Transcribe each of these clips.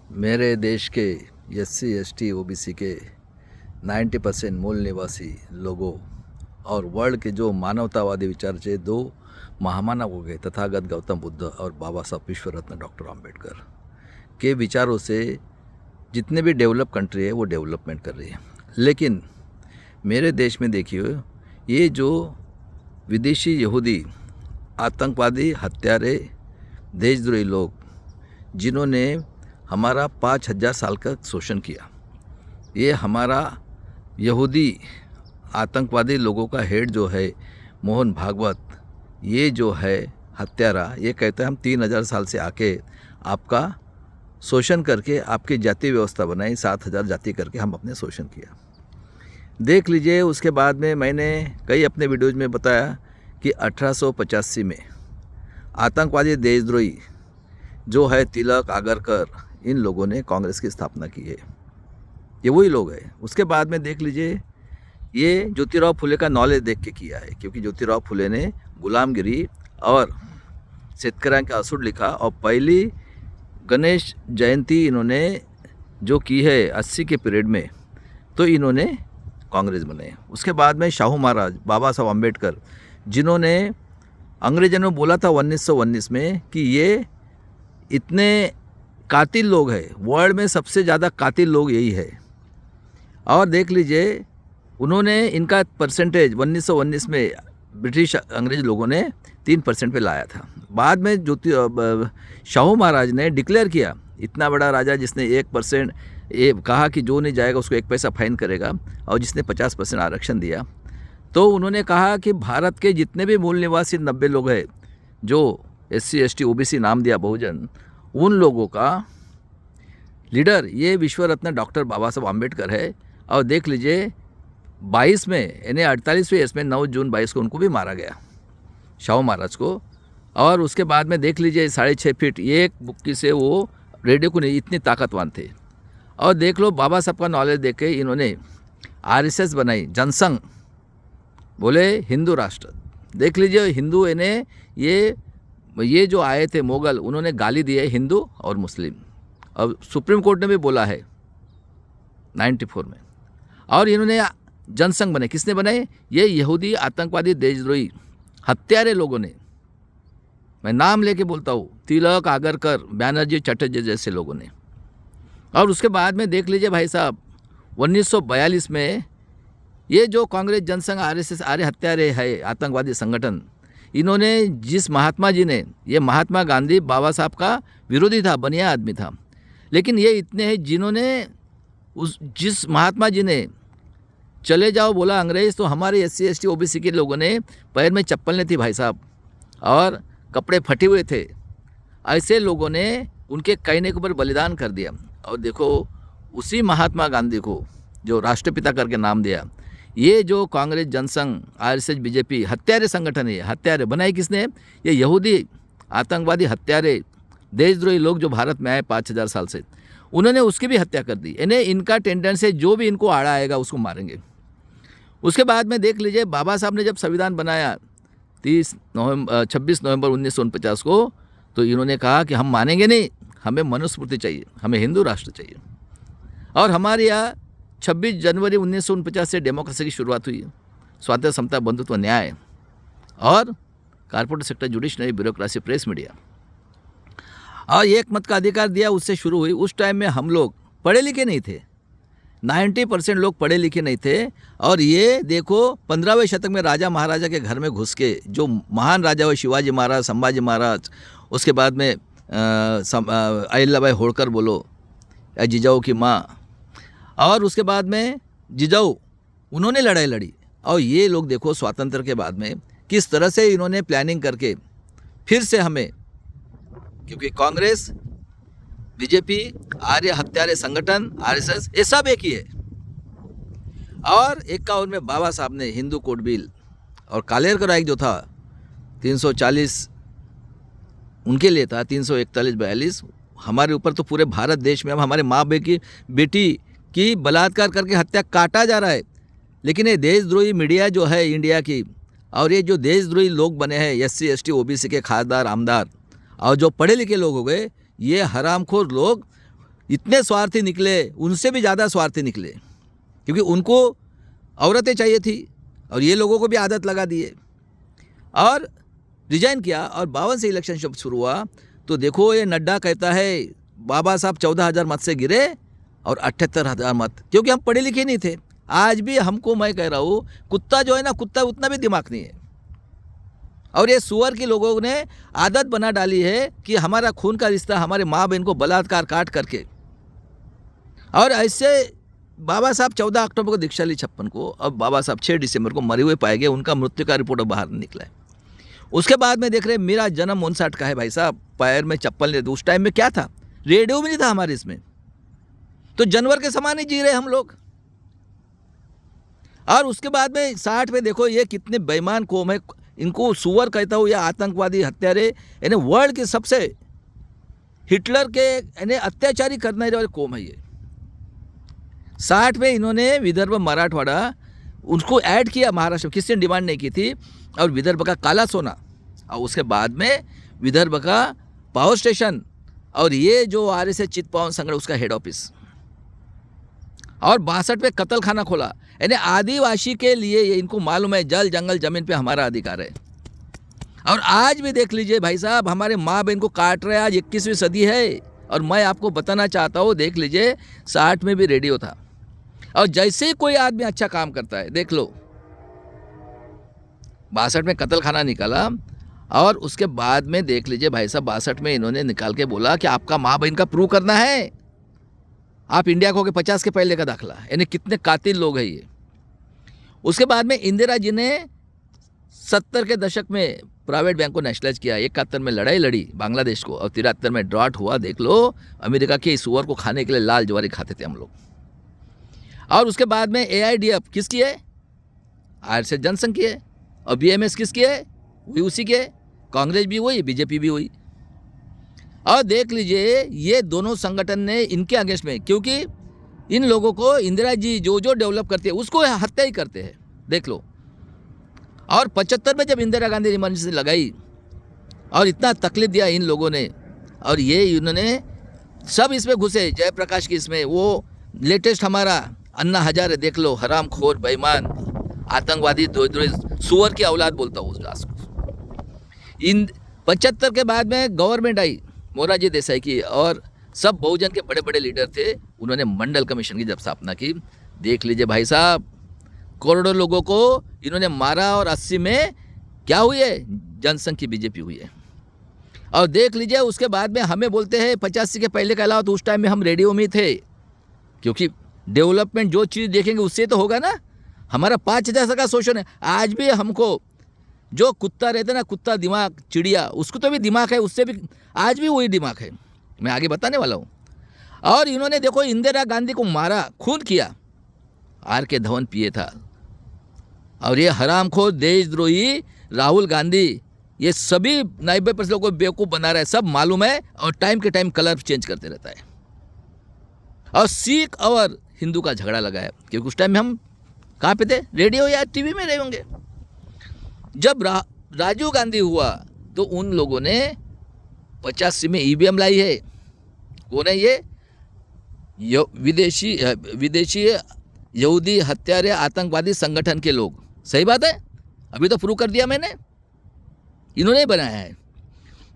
मेरे देश के एससी एसटी ओबीसी के 90% मूल निवासी लोगों और वर्ल्ड के जो मानवतावादी विचार से दो महामानव हो गए तथागत गौतम बुद्ध और बाबा साहब विश्व रत्न डॉक्टर अंबेडकर के विचारों से जितने भी डेवलप कंट्री है वो डेवलपमेंट कर रही है। लेकिन मेरे देश में देखिए, ये जो विदेशी यहूदी आतंकवादी हत्यारे देशद्रोही लोग जिन्होंने हमारा 5,000 साल का शोषण किया, ये हमारा यहूदी आतंकवादी लोगों का हेड जो है मोहन भागवत, ये जो है हत्यारा, ये कहता है हम 3,000 साल से आके आपका शोषण करके आपकी जाति व्यवस्था बनाई, 7,000 जाति करके हम अपने शोषण किया। देख लीजिए, उसके बाद में मैंने कई अपने वीडियोज़ में बताया कि 1885 में आतंकवादी देशद्रोही जो है तिलक, आगरकर, इन लोगों ने कांग्रेस की स्थापना की है। ये वही लोग हैं। उसके बाद में देख लीजिए, ये ज्योतिराव फुले का नॉलेज देख के किया है, क्योंकि ज्योतिराव फुले ने गुलामगिरी और शेतकऱ्यांका असूड लिखा और पहली गणेश जयंती इन्होंने जो की है 80 के पीरियड में, तो इन्होंने कांग्रेस बनाई। उसके बाद में शाहू महाराज, बाबा साहब अम्बेडकर, जिन्होंने अंग्रेजों ने बोला था 1919 में कि ये इतने कातिल लोग हैं, वर्ल्ड में सबसे ज़्यादा कातिल लोग यही है। और देख लीजिए, उन्होंने इनका परसेंटेज 1919 में ब्रिटिश अंग्रेज लोगों ने 3% पे लाया था। बाद में शाहू महाराज ने डिक्लेयर किया, इतना बड़ा राजा जिसने 1% ये कहा कि जो नहीं जाएगा उसको 1 पैसा फाइन करेगा, और जिसने 50% आरक्षण दिया, तो उन्होंने कहा कि भारत के जितने भी मूल निवासी 90 लोग हैं जो SC ST OBC नाम दिया बहुजन, उन लोगों का लीडर ये विश्व रत्न डॉक्टर बाबा साहब अम्बेडकर है। और देख लीजिए, 22 में यानी 48वें इसमें 9 जून 22 को उनको भी मारा गया, शाहू महाराज को। और उसके बाद में देख लीजिए, 6.5 फीट एक बुक्की से वो रेडियो को नहीं, इतने ताकतवान थे। और देख लो, बाबा साहब का नॉलेज देख के इन्होंने RSS बनाई, जनसंघ, बोले हिंदू राष्ट्र। देख लीजिए, हिंदू इन्हें ये जो आए थे मुगल, उन्होंने गाली दी है हिंदू और मुस्लिम, और सुप्रीम कोर्ट ने भी बोला है 94 में। और इन्होंने जनसंघ बनाए, किसने बनाए? ये यहूदी आतंकवादी देशद्रोही हत्यारे लोगों ने, मैं नाम लेके बोलता हूँ, तिलक, आगरकर, बैनर्जी, चटर्जी जैसे लोगों ने। और उसके बाद में देख लीजिए भाई साहब, 1942 में ये जो कांग्रेस, जनसंघ, RSS आर्य हत्यारे है आतंकवादी संगठन, इन्होंने जिस महात्मा जी ने, ये महात्मा गांधी बाबा साहब का विरोधी था, बनिया आदमी था, लेकिन ये इतने हैं जिन्होंने जिस महात्मा जी ने चले जाओ बोला अंग्रेज़, तो हमारे SC ST OBC के लोगों ने पैर में चप्पल नहीं थी भाई साहब, और कपड़े फटे हुए थे, ऐसे लोगों ने उनके कहने के ऊपर बलिदान कर दिया। और देखो, उसी महात्मा गांधी को जो राष्ट्रपिता करके नाम दिया, ये जो कांग्रेस, जनसंघ, RSS, BJP हत्यारे संगठन है, हत्यारे बनाए किसने? ये यहूदी आतंकवादी हत्यारे देशद्रोही लोग जो भारत में आए 5,000 साल से, उन्होंने उसकी भी हत्या कर दी। इन्हें इनका टेंडेंसी है, जो भी इनको आड़ा आएगा उसको मारेंगे। उसके बाद में देख लीजिए, बाबा साहब ने जब संविधान बनाया 26 नवंबर 1949 को, तो इन्होंने कहा कि हम मानेंगे नहीं, हमें मनुस्मृति चाहिए, हमें हिंदू राष्ट्र चाहिए। और हमारे यहाँ 26 जनवरी 1949 से डेमोक्रेसी की शुरुआत हुई, स्वातंत्र्य, समता, बंधुत्व, न्याय और corporate sector, judiciary, bureaucracy, press, media, और एक मत का अधिकार दिया, उससे शुरू हुई। उस टाइम में हम लोग पढ़े लिखे नहीं थे, 90% लोग पढ़े लिखे नहीं थे। और ये देखो, 15वें शतक में राजा महाराजा के घर में घुस के जो महान राजा हुए, शिवाजी महाराज, संभाजी महाराज, उसके बाद में अहिल्याबाई होळकर बोलो, या जिजाऊ की माँ, और उसके बाद में जिजाऊ, उन्होंने लड़ाई लड़ी। और ये लोग देखो, स्वातंत्र के बाद में किस तरह से इन्होंने प्लानिंग करके फिर से हमें, क्योंकि कांग्रेस, BJP, आर्य हत्यारे संगठन, RSS, ये सब एक ही है। और 51 में बाबा साहब ने हिंदू कोड बिल, और कालेरकर एक्ट जो था 340 उनके लिए था, 341-42 हमारे ऊपर, तो पूरे भारत देश में अब हमारे माँ बेटी की बलात्कार करके हत्या काटा जा रहा है। लेकिन ये देशद्रोही मीडिया जो है इंडिया की, और ये जो देशद्रोही लोग बने हैं SC ST OBC के खासदार, आमदार, और जो पढ़े लिखे लोग हो गए, ये हरामखोर लोग इतने स्वार्थी निकले, उनसे भी ज़्यादा स्वार्थी निकले, क्योंकि उनको औरतें चाहिए थी और ये लोगों को भी आदत लगा दिए और रिजाइन किया। और 52 से इलेक्शन जब शुरू हुआ तो देखो ये नड्डा कहता है बाबा साहब 14,000 मत से गिरे और 78,000 मत, क्योंकि हम पढ़े लिखे नहीं थे। आज भी हमको, मैं कह रहा हूँ, कुत्ता जो है ना, कुत्ता उतना भी दिमाग नहीं है। और ये सुअर के लोगों ने आदत बना डाली है कि हमारा खून का रिश्ता, हमारे माँ बहन को बलात्कार काट करके, और ऐसे बाबा साहब 14 अक्टूबर को दीक्षा ली 56 को, अब बाबा साहब 6 दिसंबर को मरे हुए पाए गए। उनका मृत्यु का रिपोर्ट बाहर निकला है। उसके बाद में देख रहे, मेरा जन्म 59 का है भाई साहब, पैर में चप्पल नहीं, उस टाइम में क्या था, रेडियो भी नहीं था हमारे इसमें, तो जानवर के समान ही जी रहे हम लोग। और उसके बाद में 60 में देखो ये कितने बेईमान कौम है, इनको सुअर कहता हूँ या आतंकवादी हत्यारे, यानी वर्ल्ड के सबसे हिटलर के यानी अत्याचारी करने वाले कौम है ये। 60 में इन्होंने विदर्भ मराठवाड़ा उसको ऐड किया महाराष्ट्र में, किसी ने डिमांड नहीं की थी, और विदर्भ का काला सोना, और उसके बाद में विदर्भ का पावर स्टेशन, और ये जो RSS चितपावन संगठन उसका हेड ऑफिस, और 62 में कत्ल खाना खोला। यानी आदिवासी के लिए ये इनको मालूम है जल जंगल जमीन पे हमारा अधिकार है। और आज भी देख लीजिए भाई साहब, हमारे माँ बहन को काट रहे हैं। आज 21वीं सदी है और मैं आपको बताना चाहता हूँ, देख लीजिए 60 में भी रेडियो था, और जैसे ही कोई आदमी अच्छा काम करता है, देख लो 62 में कत्ल खाना निकाला, और उसके बाद में देख लीजिए भाई साहब 62 में इन्होंने निकाल के बोला कि आपका माँ बहन का प्रूव करना है, आप इंडिया को 50 के पहले का दाखला, यानी कितने कातिल लोग हैं ये। उसके बाद में इंदिरा जी ने 70 के दशक में प्राइवेट बैंक को नेशनलाइज किया, 71 में लड़ाई लड़ी बांग्लादेश को, और 73 में ड्रॉट हुआ। देख लो अमेरिका के सुअर को खाने के लिए लाल ज्वारी खाते थे हम लोग। और उसके बाद में AIDF किसकी है, RSS जनसंघ की है, और BMS किसकी है, वही उसी के, कांग्रेस भी हुई, BJP भी हुई। और देख लीजिए ये दोनों संगठन ने इनके अगेंस्ट में, क्योंकि इन लोगों को इंदिरा जी जो जो डेवलप करती है उसको हत्या ही करते हैं, देख लो। और 75 में जब इंदिरा गांधी इमरजेंसी लगाई और इतना तकलीफ दिया इन लोगों ने, और ये इन्होंने सब इसमें घुसे, जयप्रकाश की इसमें, वो लेटेस्ट हमारा अन्ना हजारे देख लो, हराम खोर बेईमान आतंकवादी सुअर की औलाद बोलता हूँ उस दास को। इन 75 के बाद में गवर्नमेंट आई मोरारजी देसाई की, और सब बहुजन के बड़े बड़े लीडर थे, उन्होंने मंडल कमीशन की जब स्थापना की, देख लीजिए भाई साहब करोड़ों लोगों को इन्होंने मारा, और 80 में क्या हुई है, जनसंघ की BJP हुई है। और देख लीजिए उसके बाद में हमें बोलते हैं 85 के पहले के अलावा, तो उस टाइम में हम रेडियो में थे, क्योंकि डेवलपमेंट जो चीज़ देखेंगे उससे तो होगा ना। हमारा 5,000 का शोषण है। आज भी हमको जो कुत्ता रहता है ना, कुत्ता दिमाग चिड़िया, उसको तो भी दिमाग है, उससे भी आज भी वही दिमाग है, मैं आगे बताने वाला हूँ। और इन्होंने देखो इंदिरा गांधी को मारा, खून किया, RK धवन पिए था, और ये हरामखोर देशद्रोही राहुल गांधी ये सभी 90% लोगों को बेवकूफ़ बना रहा है, सब मालूम है, और टाइम के टाइम कलर चेंज करते रहता है। और सिख और हिंदू का झगड़ा लगा है, क्योंकि उस टाइम में हम कहाँ पे थे, रेडियो या TV में रहे होंगे। जब राजीव गांधी हुआ तो उन लोगों ने 85 में EVM लाई है। कौन है ये, विदेशी यहूदी हत्यारे आतंकवादी संगठन के लोग। सही बात है, अभी तो प्रूव कर दिया मैंने, इन्होंने ही बनाया है।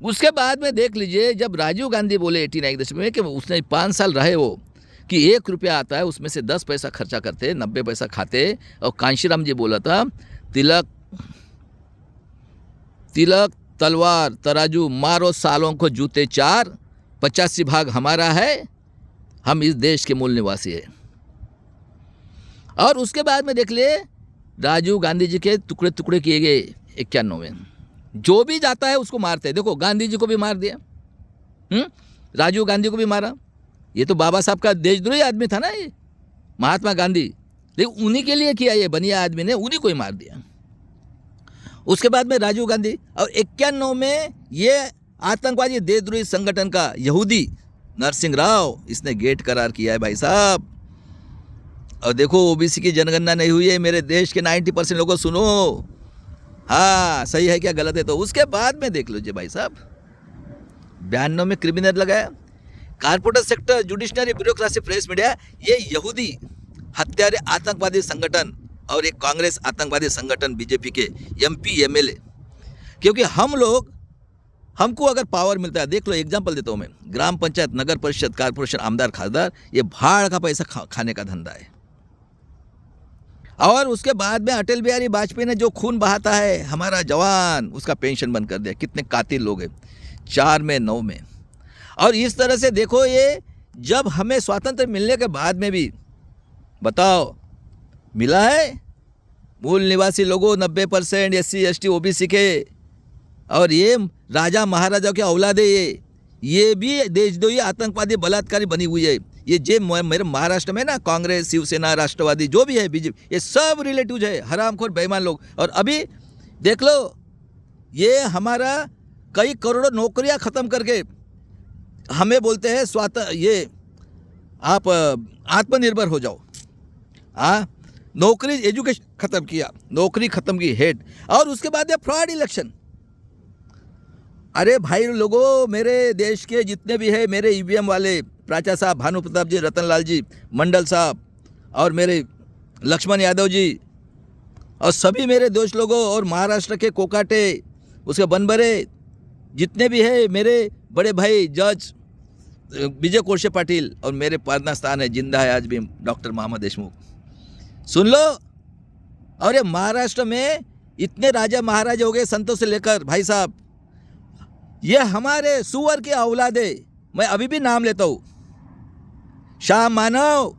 उसके बाद में देख लीजिए जब राजीव गांधी बोले 89 के दशक में कि उसने 5 साल रहे वो, कि 1 रुपया आता है उसमें से 10 पैसा खर्चा करते, 90 पैसा खाते। और कांशीराम जी बोला था, तिलक तलवार तराजू मारो सालों को जूते 4, 85 भाग हमारा है, हम इस देश के मूल निवासी है। और उसके बाद में देख ले राजीव गांधी जी के टुकड़े टुकड़े किए गए 91 में, जो भी जाता है उसको मारते हैं। देखो गांधी जी को भी मार दिया, राजीव गांधी को भी मारा। ये तो बाबा साहब का देशद्रोही आदमी था ना ये महात्मा गांधी, लेकिन उन्हीं के लिए किया, ये बनिया आदमी ने उन्हीं को ही मार दिया। उसके बाद में राजीव गांधी, और 91 में ये आतंकवादी देशद्रोही संगठन का यहूदी नरसिंह राव, इसने गेट करार किया है भाई साहब। और देखो OBC की जनगणना नहीं हुई है, मेरे देश के 90% लोगों सुनो, हाँ सही है क्या गलत है। तो उसके बाद में देख लीजिए भाई साहब 92 में क्रिमिनल लगाया, corporate sector, judiciary, bureaucracy, press media, ये यहूदी हत्यारे आतंकवादी संगठन और एक कांग्रेस आतंकवादी संगठन बीजेपी के एमपी एमएलए, क्योंकि हमको अगर पावर मिलता है, देख लो एग्जांपल देता हूँ मैं, ग्राम पंचायत, नगर परिषद, कारपोरेशन, आमदार, खासदार, ये भाड़ का पैसा खाने का धंधा है। और उसके बाद में अटल बिहारी वाजपेयी ने जो खून बहाता है हमारा जवान, उसका पेंशन बंद कर दिया। कितने कातिल लोग हैं, 4 में 9 में। और इस तरह से देखो, ये जब हमें स्वातंत्र मिलने के बाद में भी बताओ मिला है मूल निवासी लोगों 90% SC ST OBC के, और ये राजा महाराजा के औलादे, ये भी देशद्रोही आतंकवादी बलात्कारी बनी हुई है। ये मेरे महाराष्ट्र में ना कांग्रेस, शिवसेना, राष्ट्रवादी जो भी है, बीजेपी, ये सब रिलेटिव है, हरामखोर बेईमान लोग। और अभी देख लो, ये हमारा कई करोड़ों नौकरियां ख़त्म करके हमें बोलते हैं ये आप आत्मनिर्भर हो जाओ। नौकरी, एजुकेशन ख़त्म किया, नौकरी ख़त्म की, हेड, और उसके बाद ये फ्रॉड इलेक्शन। अरे भाई लोगों, मेरे देश के जितने भी है, मेरे EVM वाले प्राचा साहब, भानु प्रताप जी, रतनलाल जी, मंडल साहब, और मेरे लक्ष्मण यादव जी, और सभी मेरे दोस्त लोगों, और महाराष्ट्र के कोकाटे, उसके बनबरे, जितने भी है मेरे बड़े भाई जज विजय कोळसे पाटिल, और मेरे पारना स्थान है, जिंदा है आज भी, डॉक्टर मोहम्मद देशमुख, सुन लो। और ये महाराष्ट्र में इतने राजा महाराजा हो गए, संतों से लेकर, भाई साहब, ये हमारे सुअर के औलादे, मैं अभी भी नाम लेता हूँ, शाह मानव,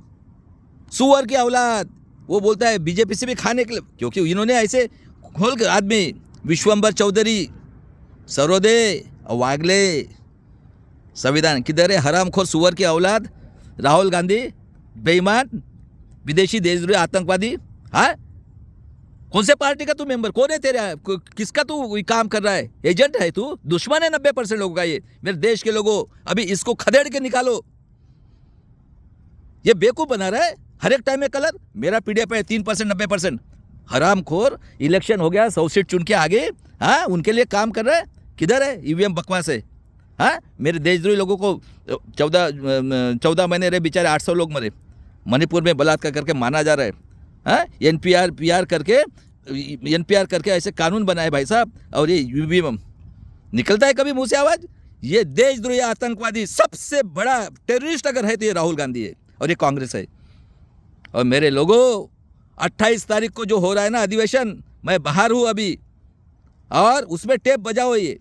सुअर की औलाद, वो बोलता है बीजेपी से भी खाने के लिए, क्योंकि इन्होंने ऐसे खोल के आदमी, विश्वंभर चौधरी, सरोदे और वागले, संविधान किधर है, हरामखोर सुअर की औलाद, राहुल गांधी बेईमान, विदेशी देशद्रोही आतंकवादी। हाँ, कौन से पार्टी का तू मेंबर, कौन है तेरा, किसका तू काम कर रहा है, एजेंट है तू, दुश्मन है 90% लोगों का। ये मेरे देश के लोगों, अभी इसको खदेड़ के निकालो। ये बेवकूफ बना रहा है, हर एक टाइम में कलर, मेरा PDF है 3% 90%, हरामखोर, इलेक्शन हो गया, 100 सीट चुन के आगे, हाँ, उनके लिए काम कर रहा है। किधर है EVM बकवास है। हाँ, मेरे देशद्रोही लोगों को 14 महीने रहे बेचारे, 800 लोग मरे, मणिपुर में बलात्कार करके माना जा रहा है। हाँ, NPR करके ऐसे कानून बनाए भाई साहब, और ये EVM निकलता है कभी मुंह से आवाज़। ये देशद्रोही आतंकवादी सबसे बड़ा टेररिस्ट अगर है तो ये राहुल गांधी है, और ये कांग्रेस है। और मेरे लोगों, 28 तारीख को जो हो रहा है ना अधिवेशन, मैं बाहर हूँ अभी, और उसमें टेप बजाओ। ये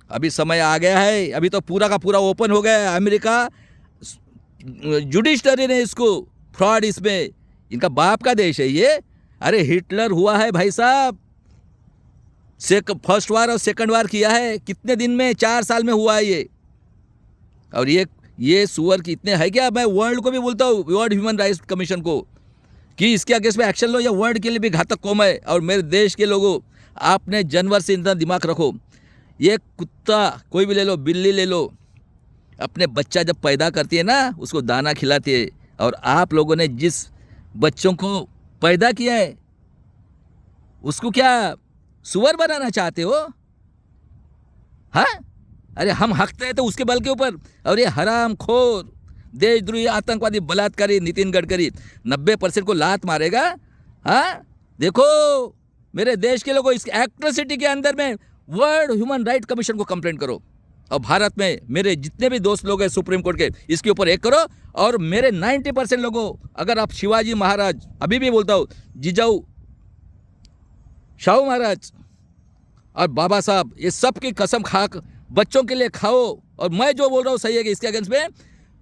अभी समय आ गया है, अभी तो पूरा का पूरा ओपन हो गया है। अमेरिका जुडिशनरी ने इसको फ्रॉड, इसमें इनका बाप का देश है ये। अरे हिटलर हुआ है भाई साहब, फर्स्ट वार और सेकंड वार किया है, कितने दिन में, 4 साल में हुआ है ये। और ये सुअर की इतने है क्या, मैं वर्ल्ड को भी बोलता हूँ, वर्ल्ड ह्यूमन राइट्स कमीशन को, कि इसके अगेंस्ट में एक्शन लो, या वर्ल्ड के लिए भी घातक कौम है। और मेरे देश के लोगों, आपने जानवर से इतना दिमाग रखो। ये कुत्ता कोई भी ले लो, बिल्ली ले लो, अपने बच्चा जब पैदा करती है ना, उसको दाना खिलाती है। और आप लोगों ने जिस बच्चों को पैदा किया है, उसको क्या सुअर बनाना चाहते हो? हाँ, अरे हम हकते हैं तो उसके बल के ऊपर। और ये हरामखोर देशद्रोही आतंकवादी बलात्कारी नितिन गडकरी 90% को लात मारेगा। हाँ, देखो मेरे देश के लोगों, इस एट्रोसिटी के अंदर में वर्ल्ड ह्यूमन राइट कमीशन को कंप्लेंट करो। और भारत में मेरे जितने भी दोस्त लोग हैं सुप्रीम कोर्ट के, इसके ऊपर एक करो। और मेरे 90% लोगों, अगर आप शिवाजी महाराज, अभी भी बोलता हूँ, जिजाऊ शाहू महाराज और बाबा साहब, ये सब की कसम खा बच्चों के लिए खाओ। और मैं जो बोल रहा हूँ सही है कि इसके अगेंस्ट में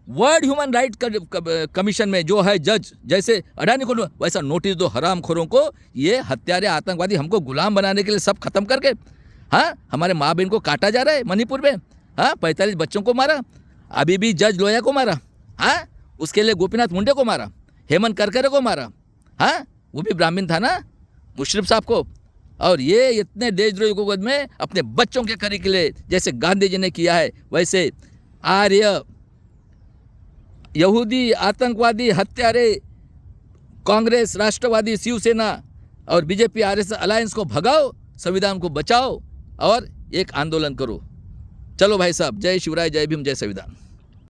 वर्ल्ड ह्यूमन राइट कमीशन में जो है जज, जैसे अडानी को वैसा नोटिस दो हरामखोरों को। ये हत्यारे आतंकवादी हमको गुलाम बनाने के लिए सब खत्म करके, हाँ, हमारे माँ बहन को काटा जा रहा है मणिपुर में। हाँ, 45 बच्चों को मारा, अभी भी जज लोया को मारा। हाँ, उसके लिए गोपीनाथ मुंडे को मारा, हेमंत करकरे को मारा। हाँ, वो भी ब्राह्मण था ना, मुशर्रफ साहब को। और ये इतने देशद्रोही को में अपने बच्चों के करे के लिए, जैसे गांधी जी ने किया है, वैसे आर्य यहूदी आतंकवादी हत्यारे कांग्रेस, राष्ट्रवादी, शिवसेना और बीजेपी RSS अलायंस को भगाओ, संविधान को बचाओ और एक आंदोलन करो। चलो भाई साहब, जय शिवराय, जय भीम, जय संविधान।